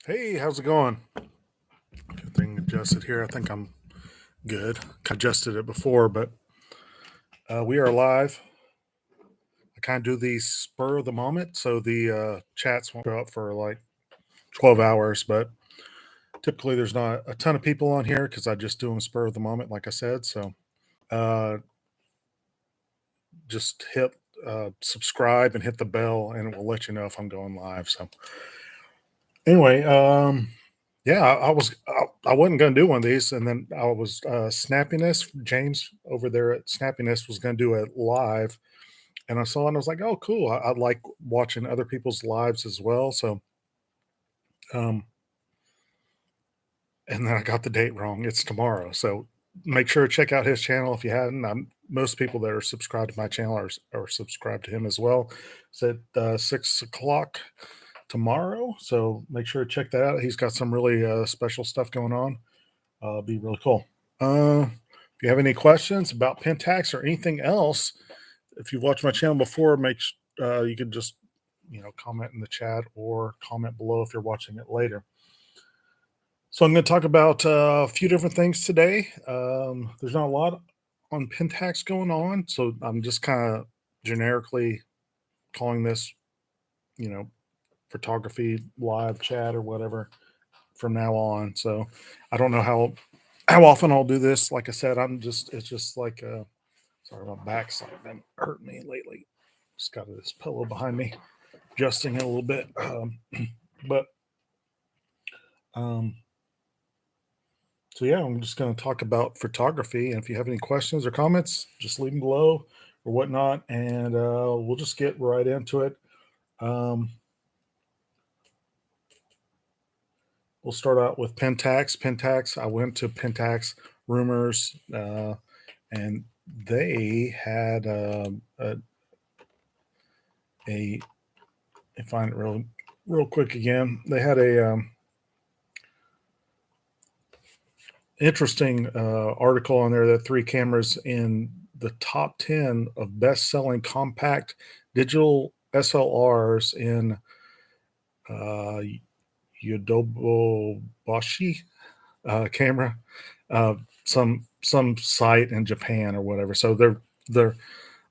Hey, how's it going? Good thing adjusted here. I think I'm good. Adjusted it before, but we are live. I kind of do these spur of the moment, so the chats won't go up for like 12 hours, but typically there's not a ton of people on here because I just do them spur of the moment, like I said. So uh, just hit subscribe and hit the bell, and it will let you know if I'm going live. So anyway, yeah, I wasn't going to do one of these, and then I was Snappiness James over there at Snappiness was going to do it live, and I saw it and I was like, oh, cool. I like watching other people's lives as well. So, um, and then I got the date wrong. It's tomorrow, so make sure to check out his channel if you hadn't. Most people that are subscribed to my channel are subscribed to him as well. It's at 6 o'clock tomorrow, so make sure to check that out. He's got some really special stuff going on. Be really cool. If you have any questions about Pentax or anything else, if you've watched my channel before, you can just comment in the chat or comment below if you're watching it later. So I'm going to talk about a few different things today. There's not a lot on Pentax going on, so I'm just kind of generically calling this, you know, photography live chat or whatever from now on. So I don't know how often I'll do this. Like I said, it's just like sorry, my back's like been hurting me lately. Just got this pillow behind me, adjusting it a little bit. But um so yeah, I'm just going to talk about photography, and if you have any questions or comments, just leave them below or whatnot, and we'll just get right into it. Um, we'll start out with Pentax. Pentax. I went to Pentax Rumors, and they had a find it real quick again. They had a interesting article on there that 3 cameras in the top 10 of best-selling compact digital SLRs in uh, Yodobashi camera, uh, some site in Japan or whatever. So they're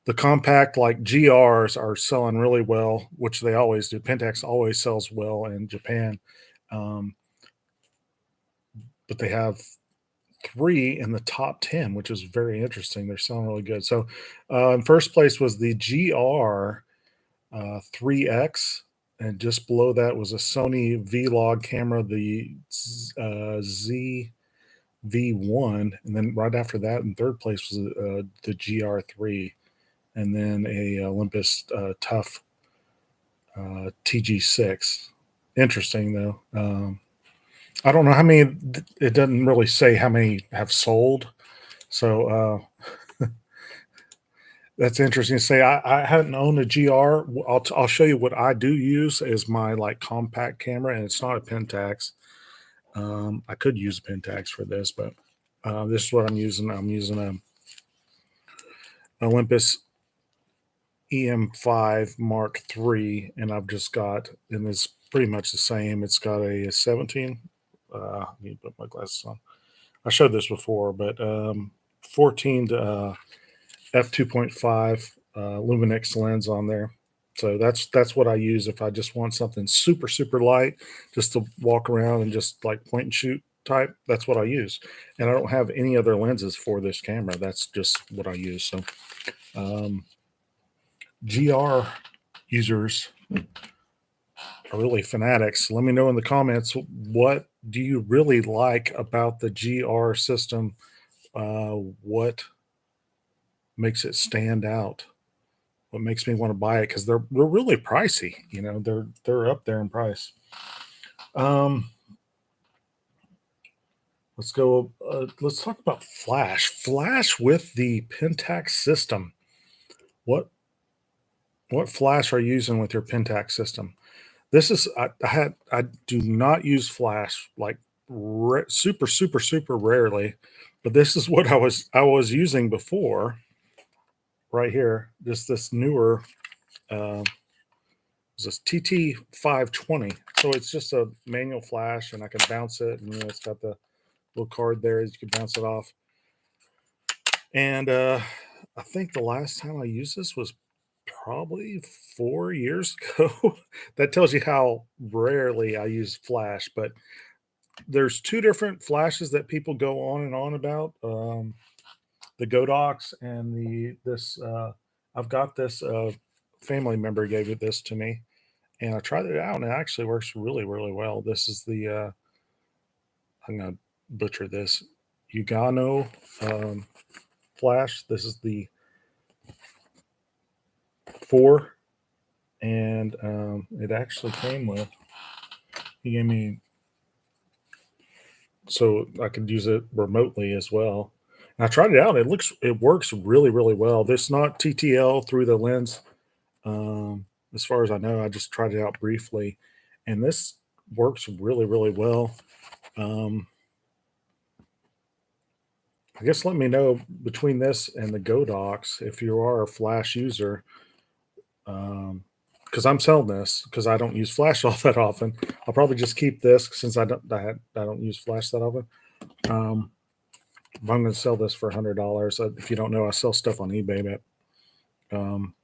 the compact like GRs are selling really well, which they always do. Pentax always sells well in Japan, um, but they have 3 in the top 10, which is very interesting. They're selling really good. So, in first place was the GR 3X, and just below that was a Sony Vlog camera, the ZV1, and then right after that, in third place was the GR3, and then a Olympus Tough TG6. Interesting though. I don't know how many. It doesn't really say how many have sold. So that's interesting to say. I hadn't owned a GR. I'll show you what I do use as my like compact camera, and it's not a Pentax. I could use a Pentax for this, but this is what I'm using. I'm using a Olympus EM5 Mark III, and I've just got, and it's pretty much the same. It's got a 17. I need to put my glasses on. I showed this before, but 14 to f2.5 Luminex lens on there. So that's what I use if I just want something super light, just to walk around and just like point and shoot type. That's what I use, and I don't have any other lenses for this camera. That's just what I use. So GR users are really fanatics. Let me know in the comments, what do you really like about the GR system? What makes it stand out? What makes me want to buy it? Because they're really pricey. They're up there in price. Let's go. Let's talk about flash. Flash with the Pentax system. What flash are you using with your Pentax system? This is I do not use flash like super rarely, but this is what I was using before. Right here, this newer uh, It's a TT520. So it's just a manual flash, and I can bounce it, and it's got the little card there. You can bounce it off. And I think the last time I used this was probably 4 years ago. That tells you how rarely I use flash. But there's two different flashes that people go on and on about. The Godox and the this. I've got this family member gave it this to me, and I tried it out, and it actually works really, really well. This is the I'm gonna butcher this Ugano flash. This is the 4, and it actually came with. He gave me so I could use it remotely as well. And I tried it out. It works really, really well. This not TTL through the lens. As far as I know, I just tried it out briefly, and this works really, really well. Um, I guess let me know between this and the Godox if you are a Flash user, because I'm selling this because I don't use Flash all that often. I'll probably just keep this since I don't use Flash that often. Um, but I'm going to sell this for $100. If you don't know, I sell stuff on eBay, um,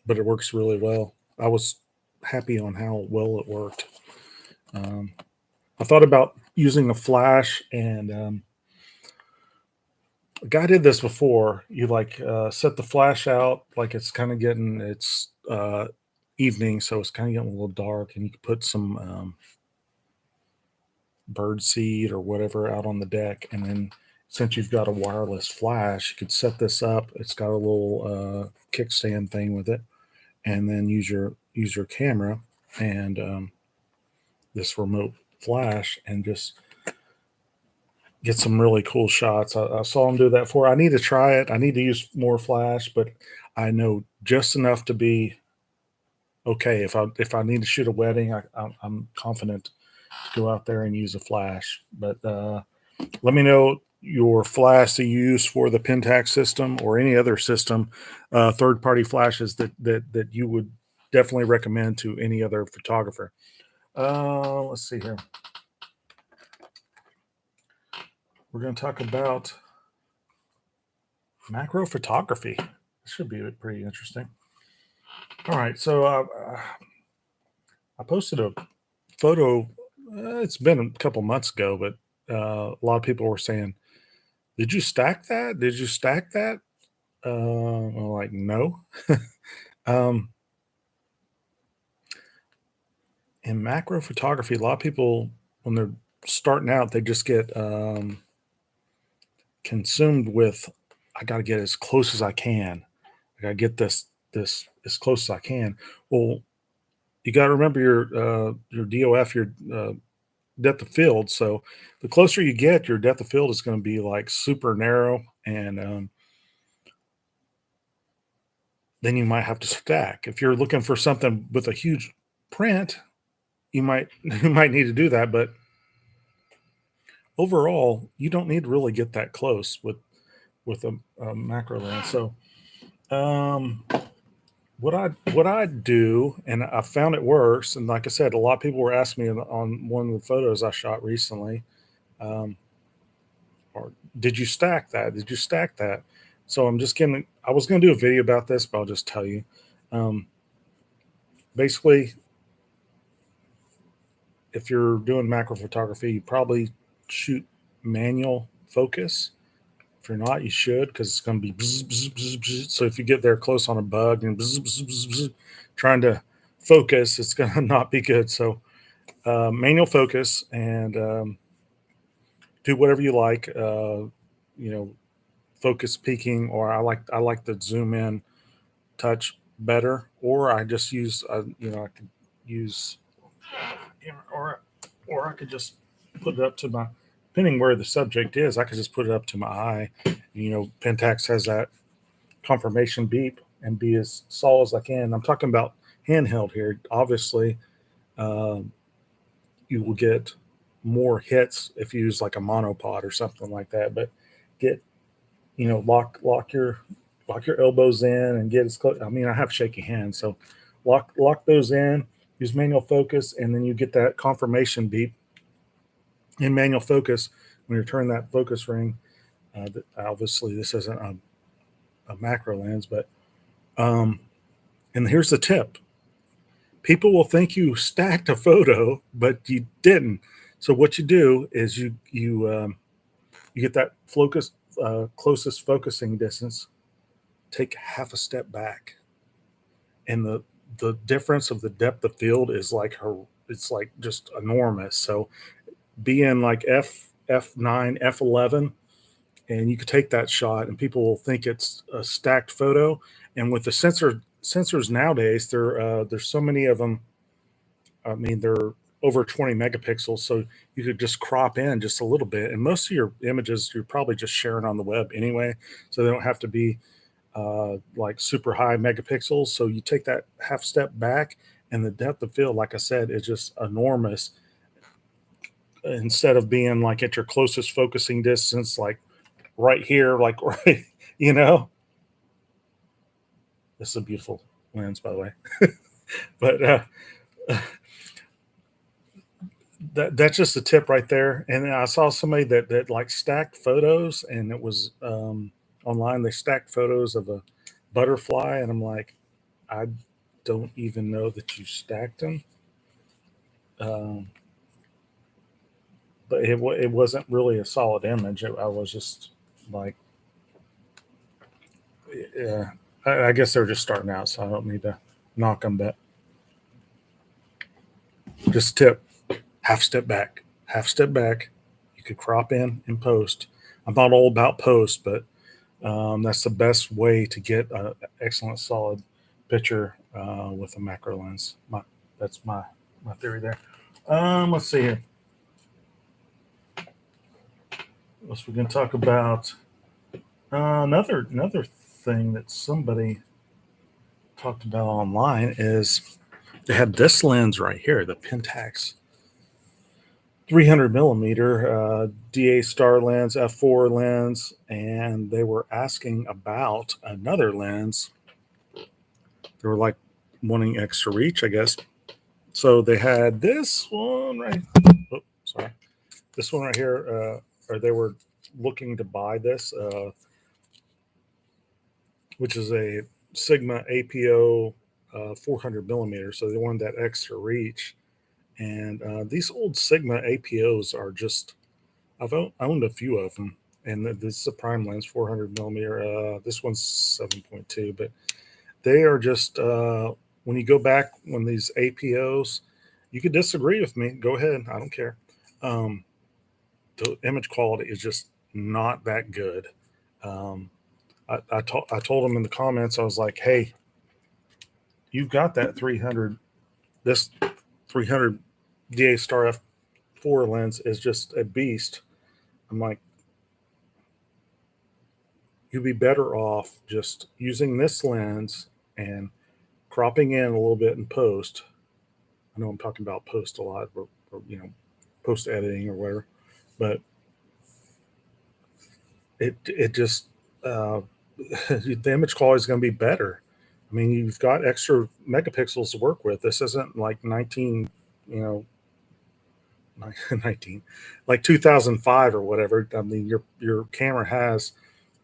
but it works really well. I was happy on how well it worked. Um, I thought about using a flash, and a guy did this before. You like set the flash out like it's kind of getting it's evening, so it's kind of getting a little dark, and you could put some bird seed or whatever out on the deck, and then since you've got a wireless flash, you could set this up. It's got a little kickstand thing with it, and then use your camera and this remote flash and just get some really cool shots. I saw him do that for. I need to try it. I need to use more flash, but I know just enough to be okay. If I need to shoot a wedding, I'm confident to go out there and use a flash. But let me know your flash that you use for the Pentax system or any other system, third party flashes that you would definitely recommend to any other photographer. Let's see here. We're going to talk about macro photography. This should be pretty interesting. All right, so I posted a photo. It's been a couple months ago, but a lot of people were saying, "Did you stack that? Did you stack that?" I'm like, no. um, in macro photography, a lot of people when they're starting out, they just get consumed with, "I got to get as close as I can. I got to get this as close as I can." Well, you got to remember your DOF, your depth of field. So the closer you get, your depth of field is going to be like super narrow, and then you might have to stack. If you're looking for something with a huge print, you might you might need to do that. But overall, you don't need to really get that close with a macro lens. So um, what I do, and I found it works. And like I said, a lot of people were asking me on one of the photos I shot recently, um, or did you stack that? Did you stack that? So I'm just kidding. I was going to do a video about this, but I'll just tell you. Um, Basically, if you're doing macro photography, you probably shoot manual focus. If you're not, you should, because it's going to be bzz, bzz, bzz, bzz. So if you get there close on a bug and bzz, bzz, bzz, bzz, trying to focus, it's going to not be good. So manual focus, and do whatever you like. You know, focus peaking, or I like the zoom in touch better, or I just use I could use, or I could just put it up to my, depending where the subject is, I could just put it up to my eye. Pentax has that confirmation beep, and be as solid as I can. I'm talking about handheld here. Obviously, um, you will get more hits if you use like a monopod or something like that. But get lock your elbows in and get as close. I mean, I have shaky hands, so lock those in, use manual focus, and then you get that confirmation beep in manual focus when you're turning that focus ring. Obviously, this isn't a macro lens, but and here's the tip: people will think you stacked a photo, but you didn't. So what you do is you get that focus closest focusing distance, take half a step back, and the difference of the depth of field is like it's like just enormous. So be in like f9 f11, and you could take that shot and people will think it's a stacked photo. And with the sensors nowadays, there's so many of them. I mean, they're over 20 megapixels, so you could just crop in just a little bit, and most of your images you're probably just sharing on the web anyway, so they don't have to be like super high megapixels. So you take that half step back, and the depth of field, like I said, is just enormous. Instead of being like at your closest focusing distance, like right here, like right, you know, this is a beautiful lens, by the way. But that's just a tip right there. And then I saw somebody that like stacked photos, and it was online. They stacked photos of a butterfly, and I'm like, I don't even know that you stacked them. Um, but it wasn't really a solid image. I was just like, yeah, I guess they're just starting out, so I don't need to knock them. But just tip: half step back, half step back. You could crop in post. I'm not all about post, but that's the best way to get an excellent solid picture with a macro lens. That's my theory there. Let's see here. What else we can talk about? Another thing that somebody talked about online is they had this lens right here, the Pentax 300 millimeter DA star lens, f4 lens, and they were asking about another lens. They were like wanting extra reach, I guess. So they had this one right. Oh, sorry, this one right here, or they were looking to buy this, which is a Sigma APO 400 millimeter. So they wanted that extra reach. And these old Sigma APOs are just, I've owned a few of them. And this is a prime lens, 400 millimeter. This one's 7.2, but they are just, when you go back, when these APOs, you could disagree with me. Go ahead. I don't care. Um, the image quality is just not that good. Um, I told them in the comments, I was like, hey, you've got that 300, this 300 DA Star F4 lens is just a beast. I'm like, you'd be better off just using this lens and cropping in a little bit in post. I know I'm talking about post a lot, or post editing or whatever, but it just the image quality is going to be better. I mean, you've got extra megapixels to work with. This isn't like 19, you know, 19, like 2005 or whatever. I mean, your camera has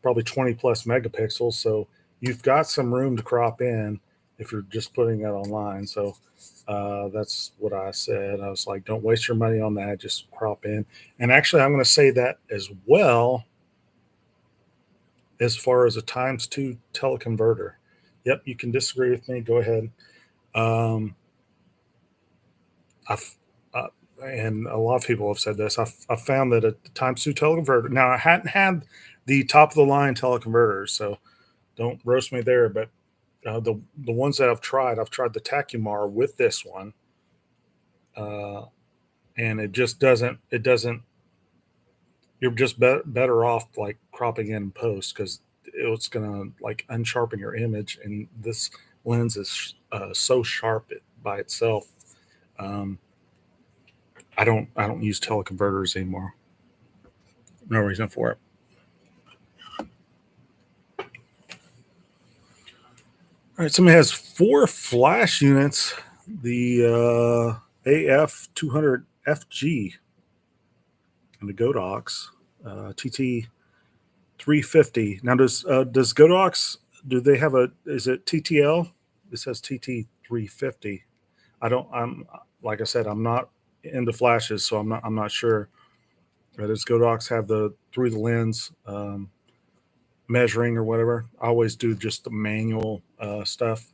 probably 20 plus megapixels, so you've got some room to crop in if you're just putting it online. So that's what I said. I was like, don't waste your money on that. Just crop in. And actually, I'm going to say that as well as far as a times 2 teleconverter. Yep, you can disagree with me. Go ahead. Um, I've, and a lot of people have said this. I've found that a times 2 teleconverter. Now, I hadn't had the top of the line teleconverters, so don't roast me there. But the ones that I've tried the Tacumar with this one, uh, and it just doesn't. It doesn't. You're just better off like cropping in post, because it's gonna like unsharpen your image, and this lens is so sharp by itself. Um, I don't use teleconverters anymore. No reason for it. All right, somebody has 4 flash units. The AF 200 FG and the Godox TT 350. Now, does Godox, do they have a, is it TTL? It says TT 350. I'm like I said, I'm not into flashes, so I'm not sure. Does Godox have the through the lens measuring or whatever? I always do just the manual stuff.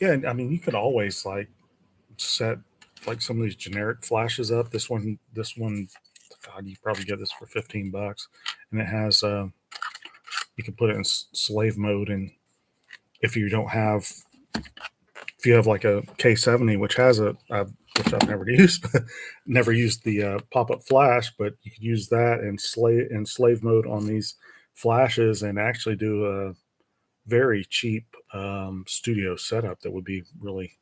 Yeah, I mean, you could always like set like some of these generic flashes up. This one, God, you probably get this for $15, and it has you can put it in slave mode, and if you don't have, if you have like a K70, which has which I've never used, never used the pop up flash, but you could use that and slave mode on these flashes and actually do a very cheap studio setup that would be really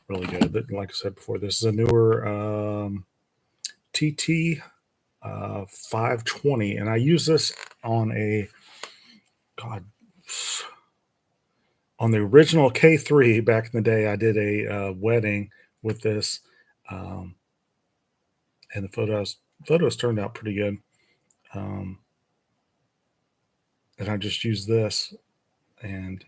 really good. But like I said before, this is a newer TT 520, and I use this on a, God, on the original K3 back in the day. I did a wedding with this, um, and the photos turned out pretty good. Um, and I just used this, and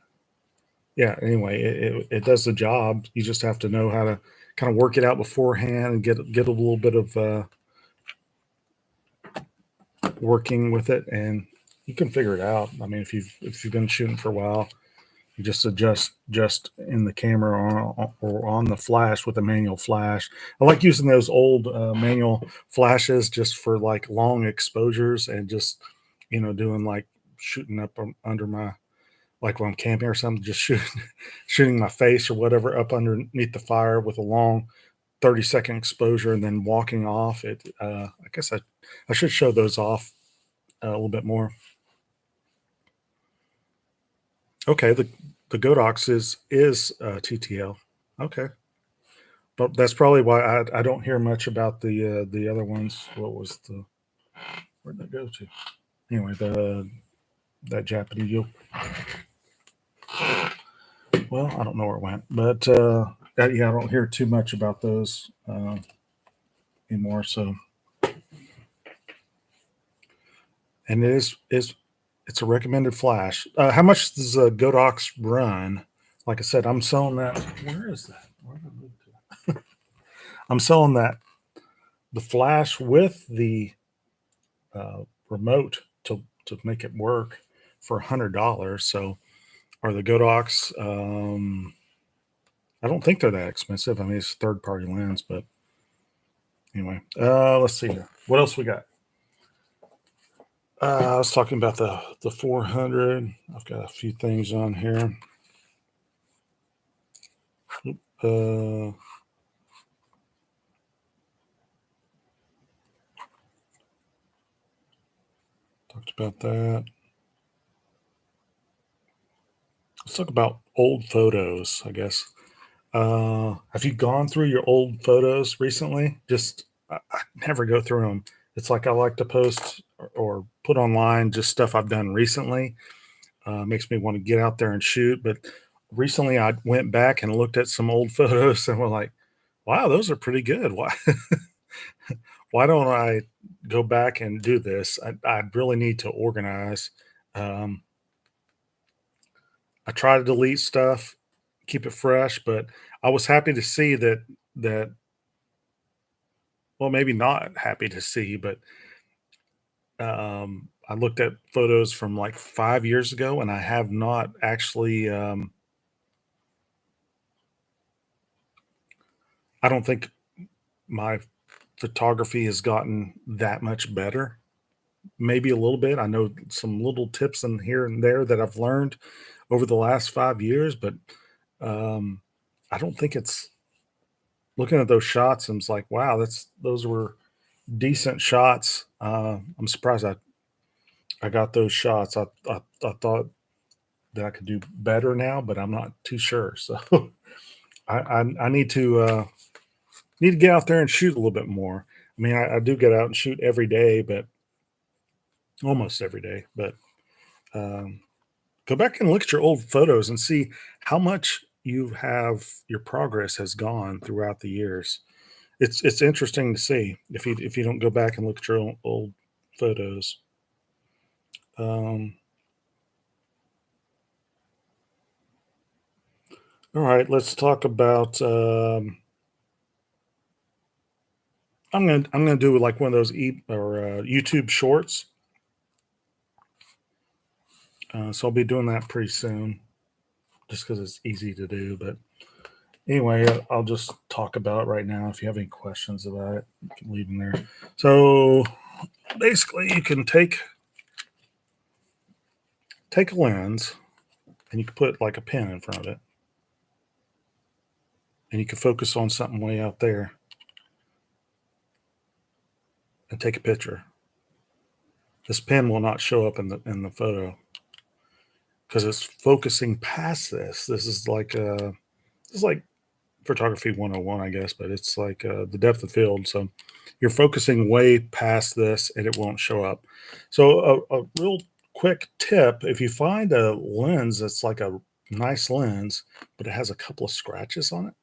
yeah. Anyway, it does the job. You just have to know how to kind of work it out beforehand and get a little bit of working with it, and you can figure it out. I mean, if you've been shooting for a while, you just adjust just in the camera or on the flash with a manual flash. I like using those old manual flashes just for like long exposures and just doing like shooting up under my, like when I'm camping or something, just shooting my face or whatever up underneath the fire with a long 30-second exposure and then walking off it. I guess I should show those off a little bit more. Okay, the Godox is TTL. Okay, but that's probably why I don't hear much about the other ones. What was the, where'd that go to? Anyway, that Japanese. Well, I don't know where it went, but yeah, I don't hear too much about those anymore. So, and it's a recommended flash. How much does a Godox run? Like I said, I'm selling that. Where is that? Where did I move to? I'm selling that, the flash with the remote to make it work for $100. So, are the Godox? I don't think they're that expensive. I mean, it's third party lens, but anyway, let's see here. What else we got? I was talking about the 400. I've got a few things on here. Uh, Talked about that. Let's talk about old photos, I guess. Have you gone through your old photos recently? Just I never go through them. It's like I like to post or put online just stuff I've done recently. Makes me want to get out there and shoot. But recently, I went back and looked at some old photos and were like, "Wow, those are pretty good. Why why don't I go back and do this? I really need to organize." Um, I try to delete stuff, keep it fresh, but I was happy to see that, well, maybe not happy to see, but I looked at photos from like 5 years ago, and I have not actually. I don't think my photography has gotten that much better. Maybe a little bit. I know some little tips in here and there that I've learned over the last 5 years, but um, I don't think it's, looking at those shots. And it's like, wow, those were decent shots. I'm surprised I got those shots. I thought that I could do better now, but I'm not too sure. So I need to get out there and shoot a little bit more. I mean, I do get out and shoot every day, but almost every day. But um, go back and look at your old photos and see how much your progress has gone throughout the years. It's interesting to see if you don't go back and look at your old photos. Um, all right, let's talk about. I'm gonna do like one of those YouTube shorts. So I'll be doing that pretty soon, just because it's easy to do. But anyway, I'll just talk about it right now. If you have any questions about it, you can leave them there. So basically, you can take a lens and you can put like a pen in front of it, and you can focus on something way out there and take a picture. This pen will not show up in the photo because it's focusing past this. This is like photography 101, I guess, but it's like the depth of field. So you're focusing way past this and it won't show up. So a real quick tip, if you find a lens that's like a nice lens, but it has a couple of scratches on it,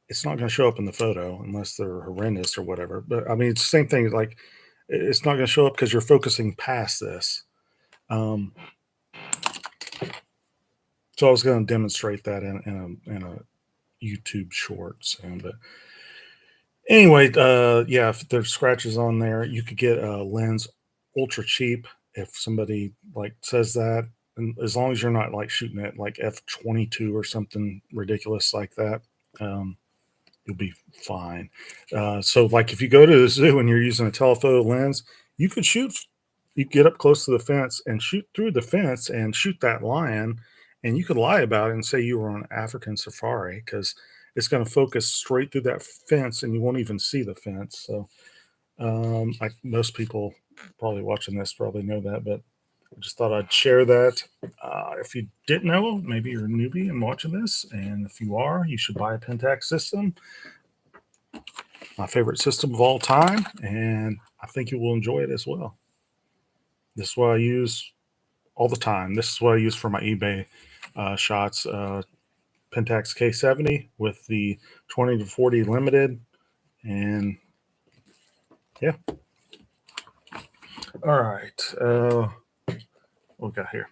it's not going to show up in the photo unless they're horrendous or whatever. But I mean, it's the same thing. Like it's not going to show up because you're focusing past this. Um, so I was going to demonstrate that in a YouTube short soon. But anyway, yeah, if there's scratches on there, you could get a lens ultra cheap if somebody like says that. And as long as you're not like shooting at like f22 or something ridiculous like that, um, you'll be fine. So, like if you go to the zoo and you're using a telephoto lens, you could shoot. You get up close to the fence and shoot through the fence and shoot that lion, and you could lie about it and say you were on African safari because it's going to focus straight through that fence and you won't even see the fence. So, like most people probably watching this probably know that, but I just thought I'd share that. If you didn't know, maybe you're a newbie and watching this, and if you are, you should buy a Pentax system, my favorite system of all time, and I think you will enjoy it as well. This is what I use all the time. This is what I use for my eBay shots. Pentax K70 with the 20 to 40 limited, and yeah. All right. What we got here?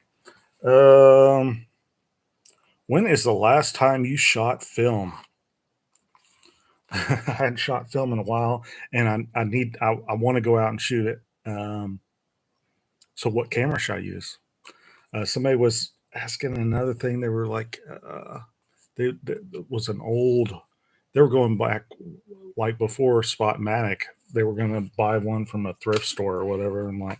Um, when is the last time you shot film? I hadn't shot film in a while, and I want to go out and shoot it. So what camera should I use? Somebody was asking another thing. They were like, they was an old. They were going back like before Spotmatic. They were going to buy one from a thrift store or whatever, and like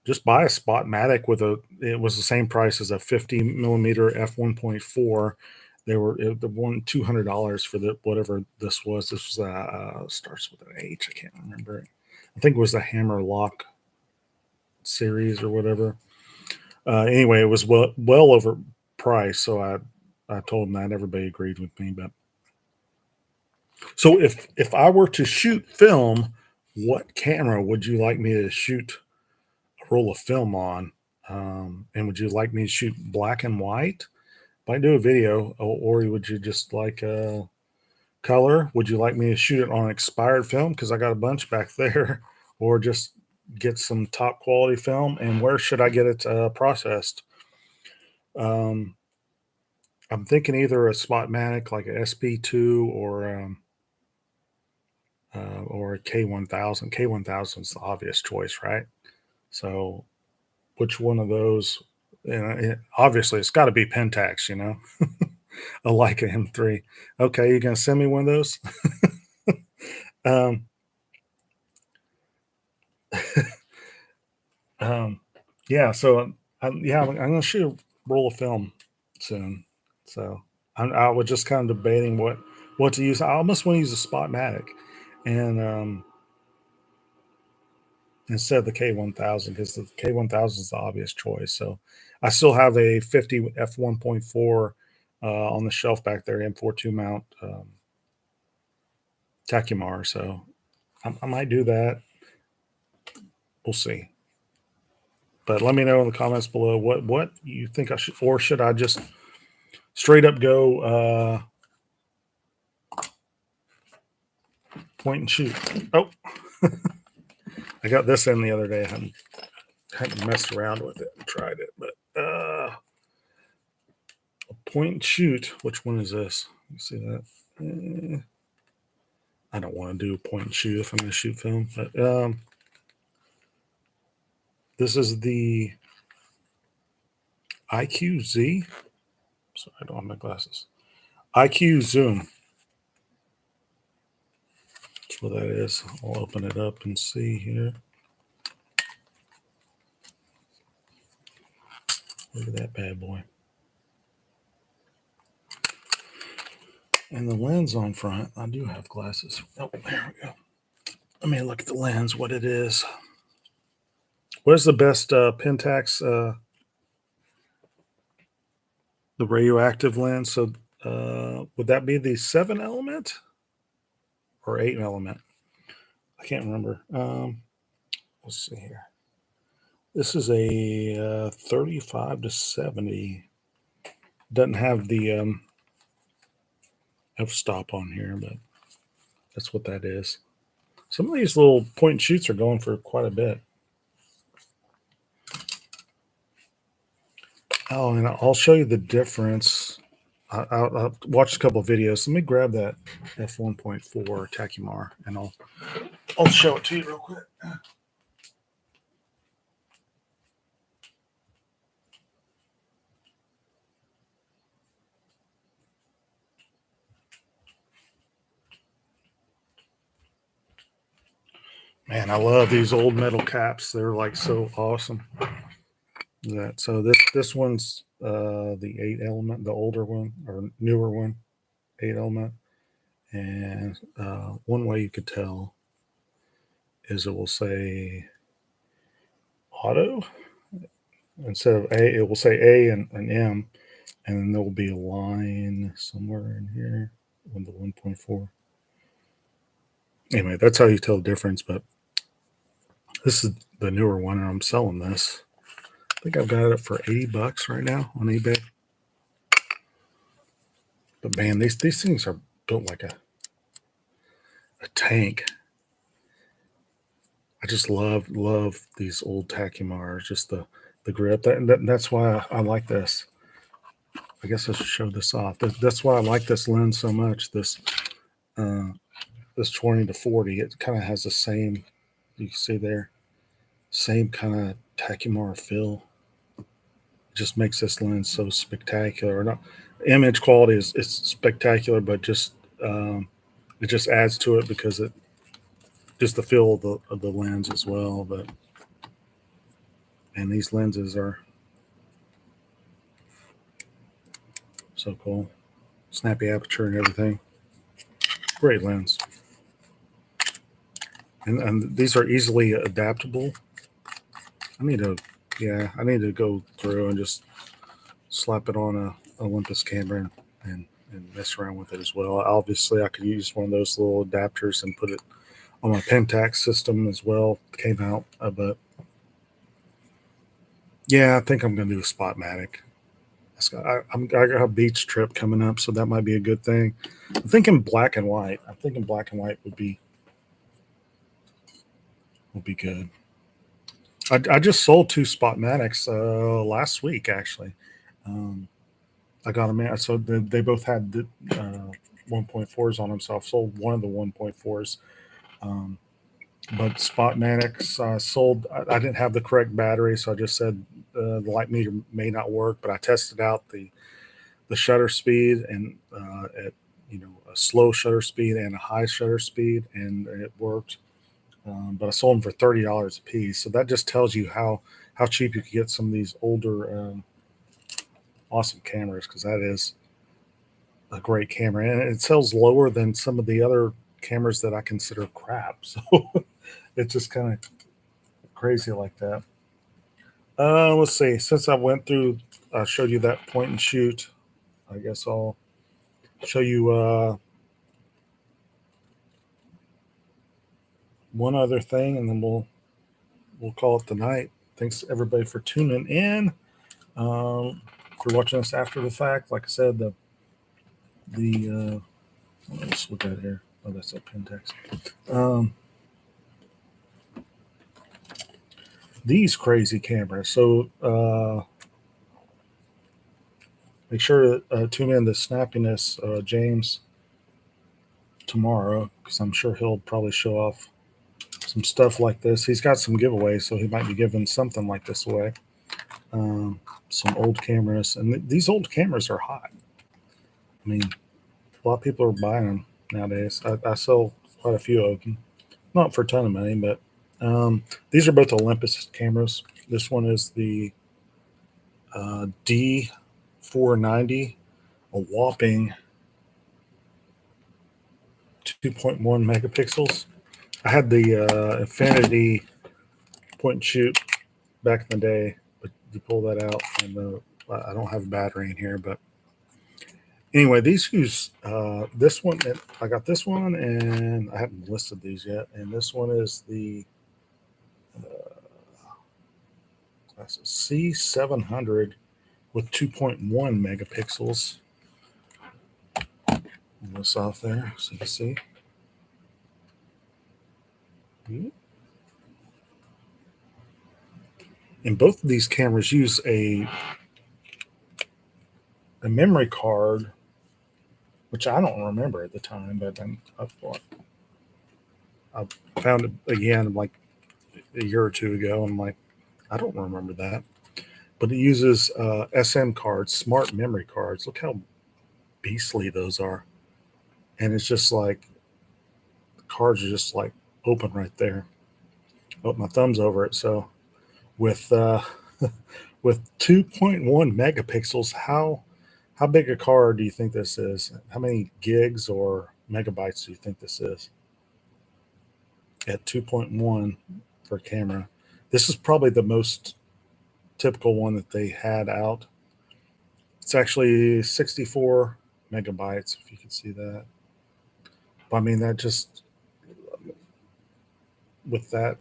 just buy a Spotmatic with a. It was the same price as a 50 millimeter f1.4. They were the one $200 for the whatever this was. This was starts with an H. I can't remember. I think it was the Hammer Lock series or whatever. Anyway, it was well over price, so I told them that. Everybody agreed with me. But so if I were to shoot film, what camera would you like me to shoot a roll of film on? And would you like me to shoot black and white? If I do a video, or would you just like color? Would you like me to shoot it on expired film? Because I got a bunch back there, or just get some top quality film? And where should I get it processed? Um, I'm thinking either a Spotmatic like a SP2 or a K1000. K1000 is the obvious choice, right? So which one of those? Obviously, it's got to be Pentax, a Leica M3. Okay, you gonna send me one of those? um, um, yeah. So I'm gonna shoot a roll of film soon. So I was just kind of debating what to use. I almost want to use a Spotmatic, and instead of the K1000 because the K1000 is the obvious choice. So I still have a 50 f1.4 on the shelf back there, M42 mount Tacumar. So I might do that. We'll see. But let me know in the comments below what you think I should, or should I just straight up go point and shoot? Oh, I got this in the other day. I hadn't messed around with it and tried it, but a point and shoot. Which one is this? You see that? I don't want to do a point and shoot if I'm going to shoot film, but this is the IQZ. Sorry, I don't have my glasses. IQ Zoom. That's what that is. I'll open it up and see here. Look at that bad boy. And the lens on front, I do have glasses. Oh, there we go. Let me look at the lens, what it is. What is the best Pentax, the radioactive lens? So would that be the 7 element or 8 element? I can't remember. Let's see here. This is a 35 to 70. Doesn't have the f-stop on here, but that's what that is. Some of these little point and shoots are going for quite a bit. Oh, and I'll show you the difference. I'll watch a couple of videos. Let me grab that f1.4 Tachymar, and I'll show it to you real quick. Man, I love these old metal caps. They're like so awesome. That so this one's the 8 element, the older one or newer one, 8 element. And one way you could tell is it will say auto instead of A. It will say A and an M, and then there will be a line somewhere in here on the 1.4. Anyway, that's how you tell the difference. But this is the newer one, and I'm selling this. I think I've got it for $80 right now on eBay. But man, these things are built like a tank. I just love these old Tachymars, just the grip. That's why I like this. I guess I should show this off. That's why I like this lens so much. This 20 to 40, it kind of has the same. You can see there, same kind of Tachymar feel. It just makes this lens so spectacular. Not image quality is spectacular, but just it just adds to it because it just the feel of the lens as well. But and these lenses are so cool. Snappy aperture and everything. Great lens. And these are easily adaptable. I need to go through and just slap it on a Olympus camera and mess around with it as well. Obviously, I could use one of those little adapters and put it on my Pentax system as well. It came out, but yeah, I think I'm going to do a Spotmatic. I got a beach trip coming up, so that might be a good thing. I'm thinking black and white. I'm thinking black and white would be good. I just sold 2 Spotmatics last week, actually. I got them out. So they both had the 1.4s on them. So I've sold one of the 1.4s. But Spotmatics sold. I didn't have the correct battery, so I just said the light meter may not work. But I tested out the shutter speed and at a slow shutter speed and a high shutter speed, and it worked. But I sold them for $30 a piece. So that just tells you how cheap you can get some of these older awesome cameras, because that is a great camera, and it sells lower than some of the other cameras that I consider crap. So it's just kind of crazy like that. Let's see. Since I went through, I showed you that point and shoot. I guess I'll show you one other thing, and then we'll we'll call it the night. Thanks everybody for tuning in. If you're watching this after the fact, like I said, let's look at here. Oh, that's a Pentax. These crazy cameras. So make sure to tune in to Snappiness James tomorrow, because I'm sure he'll probably show off some stuff like this. He's got some giveaways, so he might be giving something like this away. Some old cameras, and these old cameras are hot. I mean, a lot of people are buying them nowadays. I sell quite a few of them, not for a ton of money, but these are both Olympus cameras. This one is the D490, a whopping 2.1 megapixels. I had the Infinity point and shoot back in the day, but you pull that out, and I don't have a battery in here, but anyway, these use this one. I got this one, and I haven't listed these yet. And this one is the C700 with 2.1 megapixels. This off there so you can see. And both of these cameras use a memory card, which I don't remember at the time, but then I found it again like a year or two ago. And I'm like, I don't remember that. But it uses SM cards, smart memory cards. Look how beastly those are. And it's just like the cards are just like open right there. Oh, my thumb's over it. So with with 2.1 megapixels, how big a card do you think this is? How many gigs or megabytes do you think this is? At 2.1 for a camera. This is probably the most typical one that they had out. It's actually 64 megabytes, if you can see that. But I mean, that just, with that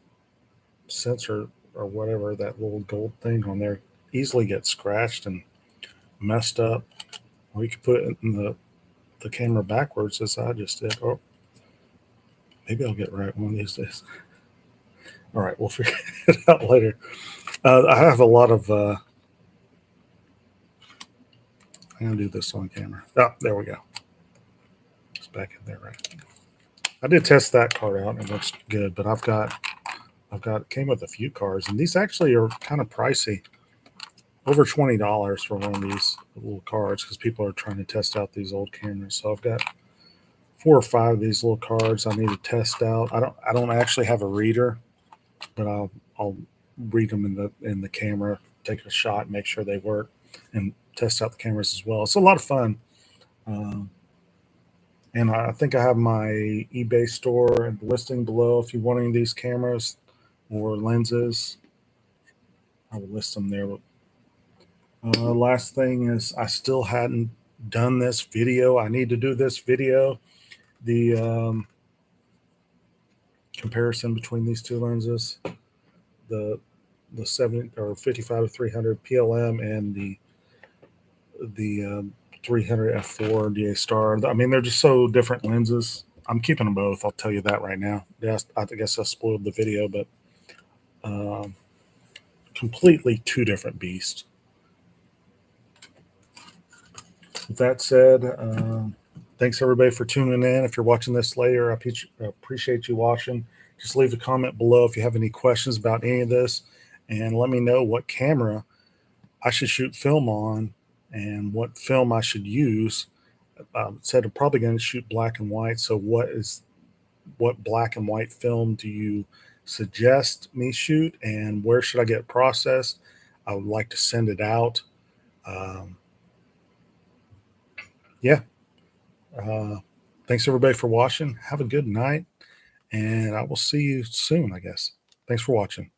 sensor or whatever, that little gold thing on there, easily gets scratched and messed up. Or you could put it in the camera backwards, as I just did. Oh, maybe I'll get right one of these days. All right, we'll figure it out later. I have a lot of. I'm gonna do this on camera. Oh, there we go. It's back in there, right? I did test that card out, and it looks good. But I've got came with a few cards, and these actually are kind of pricey. Over $20 for one of these little cards, because people are trying to test out these old cameras. So I've got 4 or 5 of these little cards I need to test out. I don't actually have a reader, but I'll read them in the camera, take a shot, make sure they work, and test out the cameras as well. It's a lot of fun. And I think I have my eBay store and listing below. If you're wanting these cameras or lenses, I will list them there. Last thing is, I still hadn't done this video. I need to do this video. The comparison between these two lenses, the 70 or 55 to 300 PLM and the 300 f4 DA Star. I mean, they're just so different lenses. I'm keeping them both. I'll tell you that right now. Yes, I guess I spoiled the video, but completely two different beasts. With that said, thanks everybody for tuning in. If you're watching this later, I appreciate you watching. Just leave a comment below if you have any questions about any of this, and let me know what camera I should shoot film on and what film I should use. Said I'm probably going to shoot black and white. So what black and white film do you suggest me shoot, and where should I get it processed? I would like to send it out. Yeah. Thanks everybody for watching. Have a good night, and I will see you soon, I guess. Thanks for watching.